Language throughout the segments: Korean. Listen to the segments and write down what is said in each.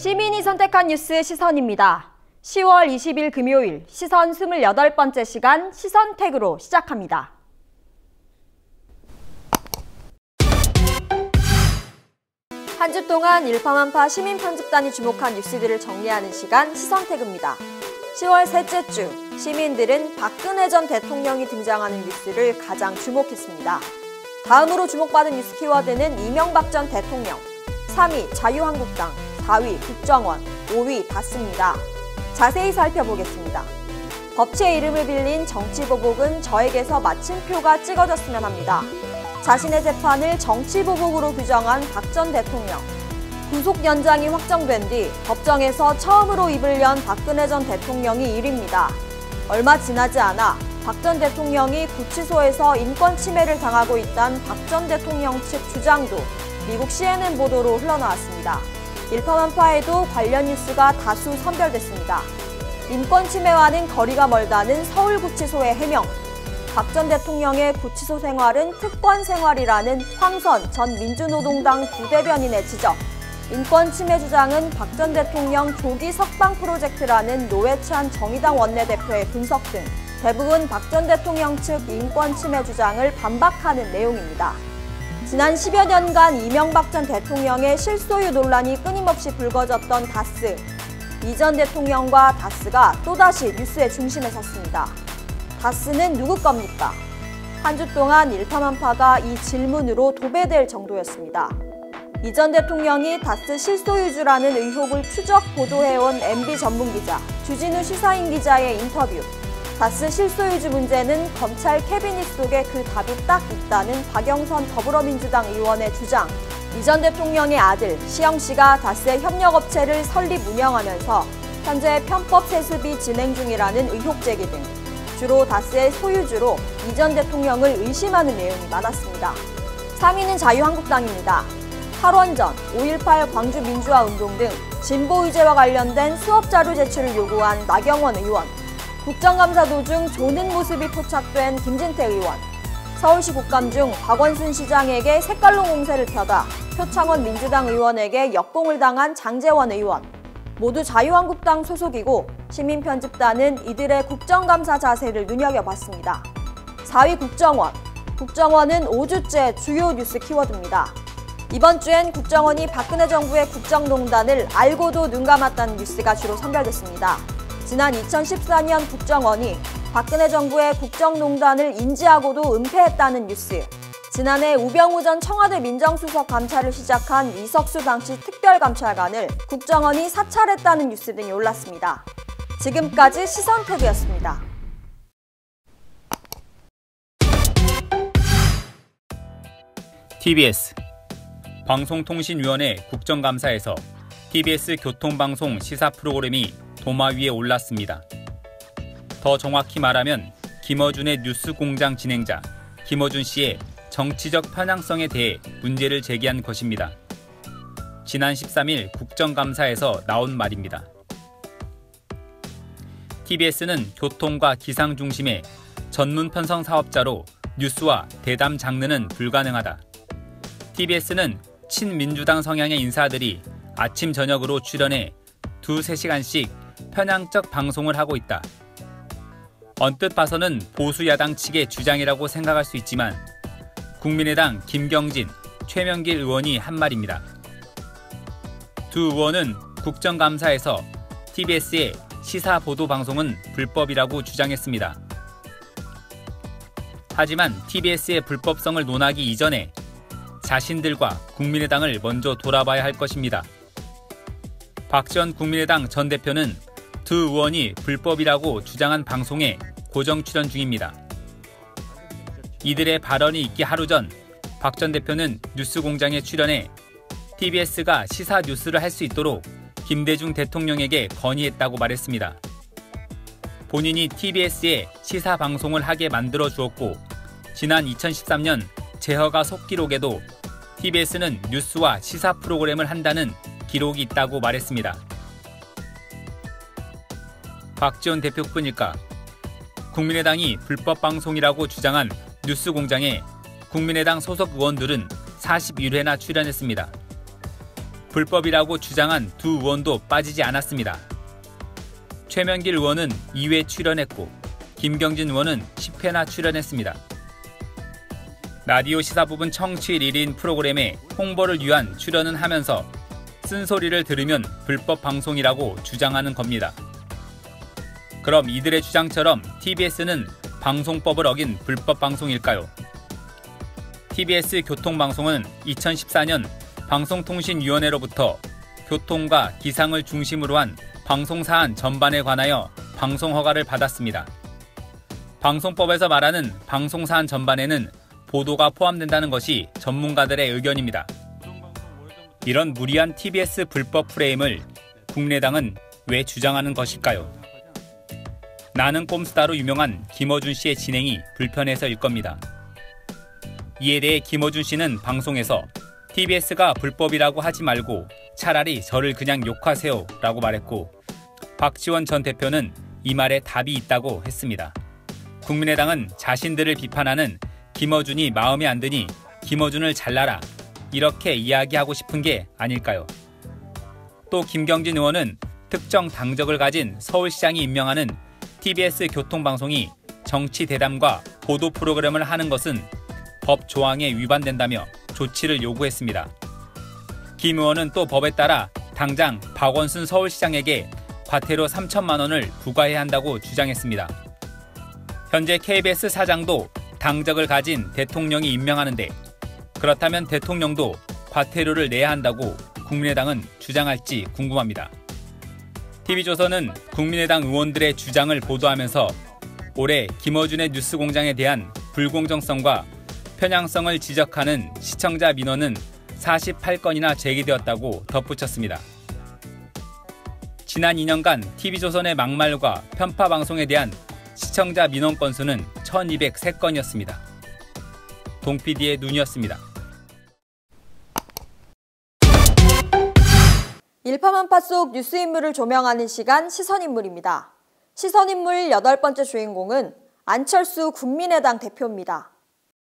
시민이 선택한 뉴스 시선입니다. 10월 20일 금요일 시선 28번째 시간 시선택으로 시작합니다. 한 주 동안 일파만파 시민편집단이 주목한 뉴스들을 정리하는 시간 시선택입니다. 10월 셋째 주, 시민들은 박근혜 전 대통령이 등장하는 뉴스를 가장 주목했습니다. 다음으로 주목받은 뉴스 키워드는 이명박 전 대통령, 3위 자유한국당, 4위 국정원, 5위 다스입니다. 자세히 살펴보겠습니다. 법치의 이름을 빌린 정치보복은 저에게서 마침표가 찍어졌으면 합니다. 자신의 재판을 정치보복으로 규정한 박 전 대통령. 구속 연장이 확정된 뒤 법정에서 처음으로 입을 연 박근혜 전 대통령이 1위입니다. 얼마 지나지 않아 박 전 대통령이 구치소에서 인권 침해를 당하고 있다는 박 전 대통령 측 주장도 미국 CNN 보도로 흘러나왔습니다. 일파만파에도 관련 뉴스가 다수 선별됐습니다. 인권 침해와는 거리가 멀다는 서울구치소의 해명, 박 전 대통령의 구치소 생활은 특권 생활이라는 황선 전 민주노동당 부대변인의 지적, 인권 침해 주장은 박 전 대통령 조기 석방 프로젝트라는 노회찬 정의당 원내대표의 분석 등 대부분 박 전 대통령 측 인권 침해 주장을 반박하는 내용입니다. 지난 10여 년간 이명박 전 대통령의 실소유 논란이 끊임없이 불거졌던 다스. 이 전 대통령과 다스가 또다시 뉴스의 중심에 섰습니다. 다스는 누구 겁니까? 한 주 동안 일파만파가 이 질문으로 도배될 정도였습니다. 이 전 대통령이 다스 실소유주라는 의혹을 추적 보도해온 MB 전문기자, 주진우 시사인 기자의 인터뷰. 다스 실소유주 문제는 검찰 캐비닛 속에 그 답이 딱 있다는 박영선 더불어민주당 의원의 주장. 이 전 대통령의 아들 시영 씨가 다스의 협력업체를 설립 운영하면서 현재 편법 세습이 진행 중이라는 의혹 제기 등 주로 다스의 소유주로 이 전 대통령을 의심하는 내용이 많았습니다. 3위는 자유한국당입니다. 8원 전 5.18 광주민주화운동 등 진보 의제와 관련된 수업자료 제출을 요구한 나경원 의원, 국정감사 도중 조는 모습이 포착된 김진태 의원, 서울시 국감 중 박원순 시장에게 색깔론 공세를 펴다 표창원 민주당 의원에게 역공을 당한 장제원 의원, 모두 자유한국당 소속이고 시민편집단은 이들의 국정감사 자세를 눈여겨봤습니다. 4위 국정원. 국정원은 5주째 주요 뉴스 키워드입니다. 이번 주엔 국정원이 박근혜 정부의 국정농단을 알고도 눈감았다는 뉴스가 주로 선별됐습니다. 지난 2014년 국정원이 박근혜 정부의 국정농단을 인지하고도 은폐했다는 뉴스. 지난해 우병우 전 청와대 민정수석 감찰을 시작한 이석수 당시 특별감찰관을 국정원이 사찰했다는 뉴스 등이 올랐습니다. 지금까지 시선택이었습니다. TBS 방송통신위원회 국정감사에서 TBS 교통방송 시사 프로그램이 도마 위에 올랐습니다. 더 정확히 말하면 김어준의 뉴스공장 진행자 김어준 씨의 정치적 편향성에 대해 문제를 제기한 것입니다. 지난 13일 국정감사에서 나온 말입니다. TBS는 교통과 기상 중심의 전문 편성 사업자로 뉴스와 대담 장르는 불가능하다. TBS는 친민주당 성향의 인사들이 아침 저녁으로 출연해 2-3시간씩 편향적 방송을 하고 있다. 언뜻 봐서는 보수 야당 측의 주장이라고 생각할 수 있지만 국민의당 김경진, 최명길 의원이 한 말입니다. 두 의원은 국정감사에서 TBS의 시사 보도 방송은 불법이라고 주장했습니다. 하지만 TBS의 불법성을 논하기 이전에 자신들과 국민의당을 먼저 돌아봐야 할 것입니다. 박지원 국민의당 전 대표는 두 의원이 불법이라고 주장한 방송에 고정 출연 중입니다. 이들의 발언이 있기 하루 전 박 전 대표는 뉴스공장에 출연해 TBS가 시사 뉴스를 할 수 있도록 김대중 대통령에게 건의했다고 말했습니다. 본인이 TBS에 시사 방송을 하게 만들어 주었고 지난 2013년 재허가 속기록에도 TBS는 뉴스와 시사 프로그램을 한다는 기록이 있다고 말했습니다. 박지원 대표뿐일까? 국민의당이 불법 방송이라고 주장한 뉴스공장에 국민의당 소속 의원들은 41회나 출연했습니다. 불법이라고 주장한 두 의원도 빠지지 않았습니다. 최명길 의원은 2회 출연했고 김경진 의원은 10회나 출연했습니다. 라디오 시사부분 청취일 1인 프로그램에 홍보를 위한 출연은 하면서 쓴소리를 들으면 불법 방송이라고 주장하는 겁니다. 그럼 이들의 주장처럼 TBS는 방송법을 어긴 불법 방송일까요? TBS 교통방송은 2014년 방송통신위원회로부터 교통과 기상을 중심으로 한 방송사안 전반에 관하여 방송허가를 받았습니다. 방송법에서 말하는 방송사안 전반에는 보도가 포함된다는 것이 전문가들의 의견입니다. 이런 무리한 TBS 불법 프레임을 국민의당은 왜 주장하는 것일까요? 나는 꼼수다로 유명한 김어준 씨의 진행이 불편해서일 겁니다. 이에 대해 김어준 씨는 방송에서 TBS가 불법이라고 하지 말고 차라리 저를 그냥 욕하세요 라고 말했고, 박지원 전 대표는 이 말에 답이 있다고 했습니다. 국민의당은 자신들을 비판하는 김어준이 마음에 안 드니 김어준을 잘라라 이렇게 이야기하고 싶은 게 아닐까요? 또 김경진 의원은 특정 당적을 가진 서울시장이 임명하는 TBS 교통방송이 정치 대담과 보도 프로그램을 하는 것은 법 조항에 위반된다며 조치를 요구했습니다. 김 의원은 또 법에 따라 당장 박원순 서울시장에게 과태료 3천만 원을 부과해야 한다고 주장했습니다. 현재 KBS 사장도 당적을 가진 대통령이 임명하는데 그렇다면 대통령도 과태료를 내야 한다고 국민의당은 주장할지 궁금합니다. TV조선은 국민의당 의원들의 주장을 보도하면서 올해 김어준의 뉴스공장에 대한 불공정성과 편향성을 지적하는 시청자 민원은 48건이나 제기되었다고 덧붙였습니다. 지난 2년간 TV조선의 막말과 편파 방송에 대한 시청자 민원 건수는 1203건이었습니다. 동PD의 눈이었습니다. 일파만파 속 뉴스 인물을 조명하는 시간 시선인물입니다. 시선인물 8번째 주인공은 안철수 국민의당 대표입니다.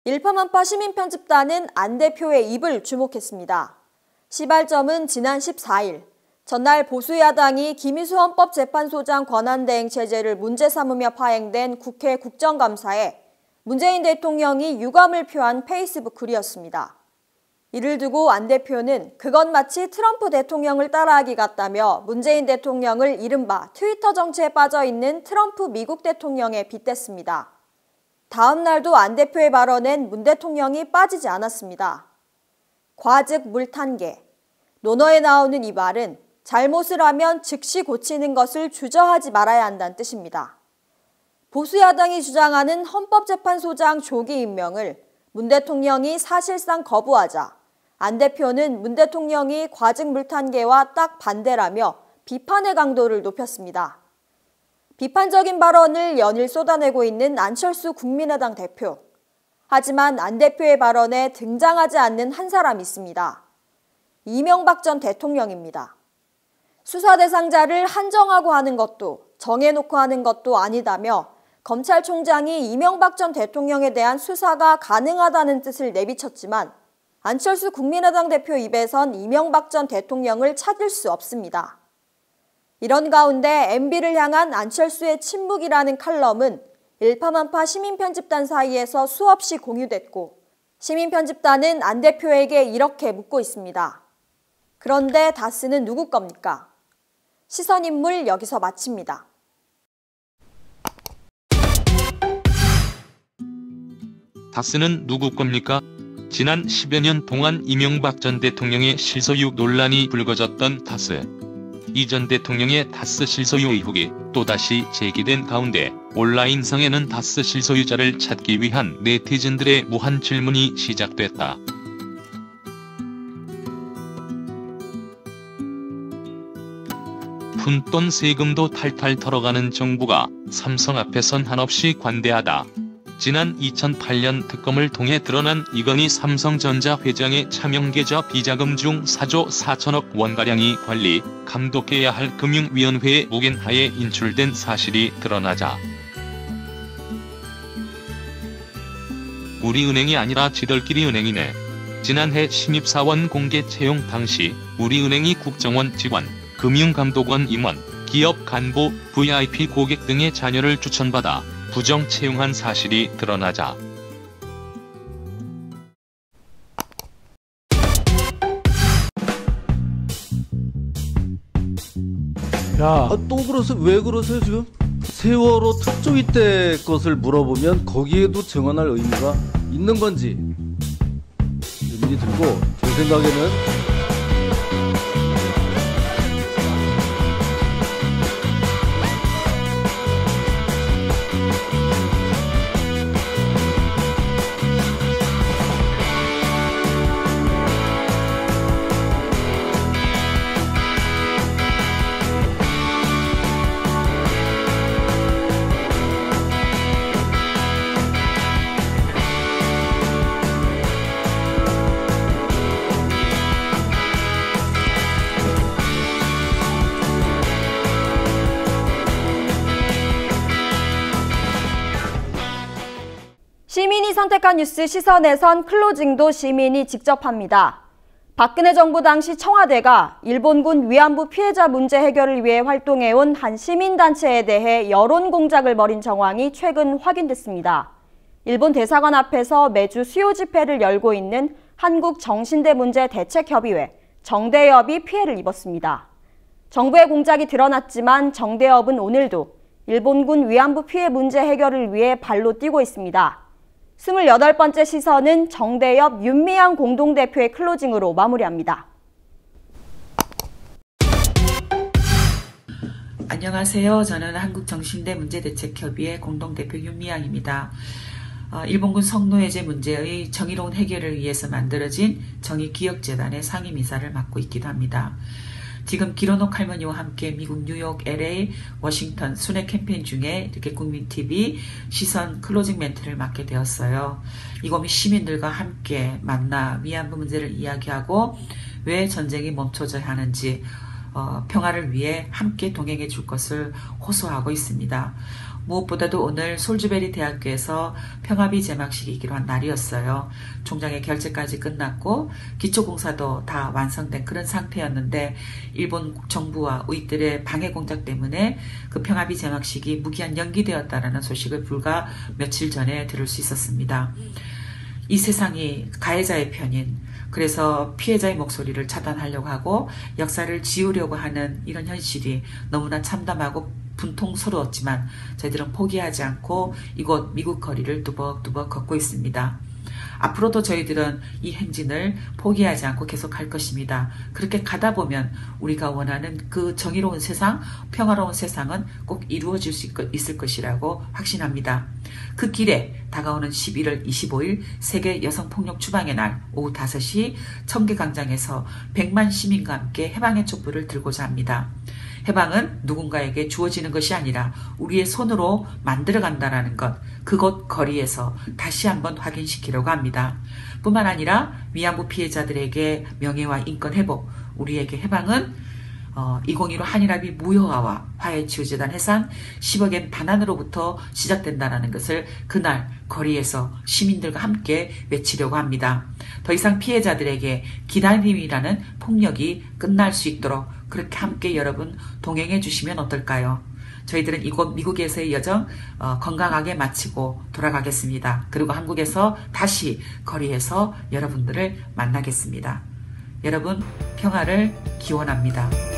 일파만파 시민편집단은 안 대표의 입을 주목했습니다. 시발점은 지난 14일 전날 보수야당이 김희수 헌법재판소장 권한대행 체제를 문제 삼으며 파행된 국회 국정감사에 문재인 대통령이 유감을 표한 페이스북 글이었습니다. 이를 두고 안 대표는 그건 마치 트럼프 대통령을 따라하기 같다며 문재인 대통령을 이른바 트위터 정치에 빠져있는 트럼프 미국 대통령에 빗댔습니다. 다음 날도 안 대표의 발언엔 문 대통령이 빠지지 않았습니다. 과즉 물탄개. 논어에 나오는 이 말은 잘못을 하면 즉시 고치는 것을 주저하지 말아야 한다는 뜻입니다. 보수야당이 주장하는 헌법재판소장 조기 임명을 문 대통령이 사실상 거부하자 안 대표는 문 대통령이 과직 물탄개와 딱 반대라며 비판의 강도를 높였습니다. 비판적인 발언을 연일 쏟아내고 있는 안철수 국민의당 대표. 하지만 안 대표의 발언에 등장하지 않는 한 사람이 있습니다. 이명박 전 대통령입니다. 수사 대상자를 한정하고 하는 것도 정해놓고 하는 것도 아니다며 검찰총장이 이명박 전 대통령에 대한 수사가 가능하다는 뜻을 내비쳤지만 안철수 국민의당 대표 입에선 이명박 전 대통령을 찾을 수 없습니다. 이런 가운데 MB를 향한 안철수의 침묵이라는 칼럼은 일파만파 시민편집단 사이에서 수없이 공유됐고 시민편집단은 안 대표에게 이렇게 묻고 있습니다. 그런데 다스는 누구 겁니까? 시선인물 여기서 마칩니다. 다스는 누구 겁니까? 지난 10여 년 동안 이명박 전 대통령의 실소유 논란이 불거졌던 다스. 이 전 대통령의 다스 실소유 의혹이 또다시 제기된 가운데 온라인상에는 다스 실소유자를 찾기 위한 네티즌들의 무한 질문이 시작됐다. 푼돈 세금도 탈탈 털어가는 정부가 삼성 앞에선 한없이 관대하다. 지난 2008년 특검을 통해 드러난 이건희 삼성전자 회장의 차명계좌 비자금 중 4조 4천억 원가량이 관리, 감독해야 할 금융위원회의 무겐하에 인출된 사실이 드러나자 우리 은행이 아니라 지들끼리 은행이네. 지난해 신입사원 공개 채용 당시 우리은행이 국정원 직원, 금융감독원 임원, 기업 간부, VIP 고객 등의 자녀를 추천받아 부정 채용한 사실이 드러나자 야, 또 그러세요? 왜 그러세요 지금? 세월호 특조위 때 것을 물어보면 거기에도 증언할 의무가 있는 건지 의문이 들고, 제 생각에는 시민이 선택한 뉴스 시선에선 클로징도 시민이 직접 합니다. 박근혜 정부 당시 청와대가 일본군 위안부 피해자 문제 해결을 위해 활동해온 한 시민단체에 대해 여론 공작을 벌인 정황이 최근 확인됐습니다. 일본 대사관 앞에서 매주 수요 집회를 열고 있는 한국정신대문제대책협의회 정대협이 피해를 입었습니다. 정부의 공작이 드러났지만 정대협은 오늘도 일본군 위안부 피해 문제 해결을 위해 발로 뛰고 있습니다. 28번째 시선은 정대협 윤미향 공동대표의 클로징으로 마무리합니다. 안녕하세요. 저는 한국정신대문제대책협의회 공동대표 윤미향입니다. 일본군 성노예제 문제의 정의로운 해결을 위해서 만들어진 정의기억재단의 상임이사를 맡고 있기도 합니다. 지금 기로녹 할머니와 함께 미국 뉴욕, LA, 워싱턴 순회 캠페인 중에 이렇게 국민TV 시선 클로징 멘트를 맡게 되었어요. 이곳 시민들과 함께 만나 위안부 문제를 이야기하고 왜 전쟁이 멈춰져야 하는지 평화를 위해 함께 동행해 줄 것을 호소하고 있습니다. 무엇보다도 오늘 솔즈베리 대학교에서 평화비 제막식이기로 한 날이었어요. 총장의 결재까지 끝났고 기초공사도 다 완성된 그런 상태였는데 일본 정부와 우익들의 방해 공작 때문에 그 평화비 제막식이 무기한 연기되었다라는 소식을 불과 며칠 전에 들을 수 있었습니다. 이 세상이 가해자의 편인, 그래서 피해자의 목소리를 차단하려고 하고 역사를 지우려고 하는 이런 현실이 너무나 참담하고 분통스러웠지만 저희들은 포기하지 않고 이곳 미국 거리를 뚜벅뚜벅 걷고 있습니다. 앞으로도 저희들은 이 행진을 포기하지 않고 계속 할 것입니다. 그렇게 가다 보면 우리가 원하는 그 정의로운 세상, 평화로운 세상은 꼭 이루어질 수 있을 것이라고 확신합니다. 그 길에 다가오는 11월 25일 세계 여성폭력 추방의 날 오후 5시 청계광장에서 100만 시민과 함께 해방의 촛불을 들고자 합니다. 해방은 누군가에게 주어지는 것이 아니라 우리의 손으로 만들어간다는 것, 그곳 거리에서 다시 한번 확인시키려고 합니다. 뿐만 아니라 위안부 피해자들에게 명예와 인권 회복, 우리에게 해방은 2015 한일합의 무효화와 화해치유재단 해산 10억엔 반환으로부터 시작된다는 것을 그날 거리에서 시민들과 함께 외치려고 합니다. 더 이상 피해자들에게 기다림이라는 폭력이 끝날 수 있도록 그렇게 함께 여러분 동행해 주시면 어떨까요? 저희들은 이곳 미국에서의 여정 건강하게 마치고 돌아가겠습니다. 그리고 한국에서 다시 거리에서 여러분들을 만나겠습니다. 여러분 평화를 기원합니다.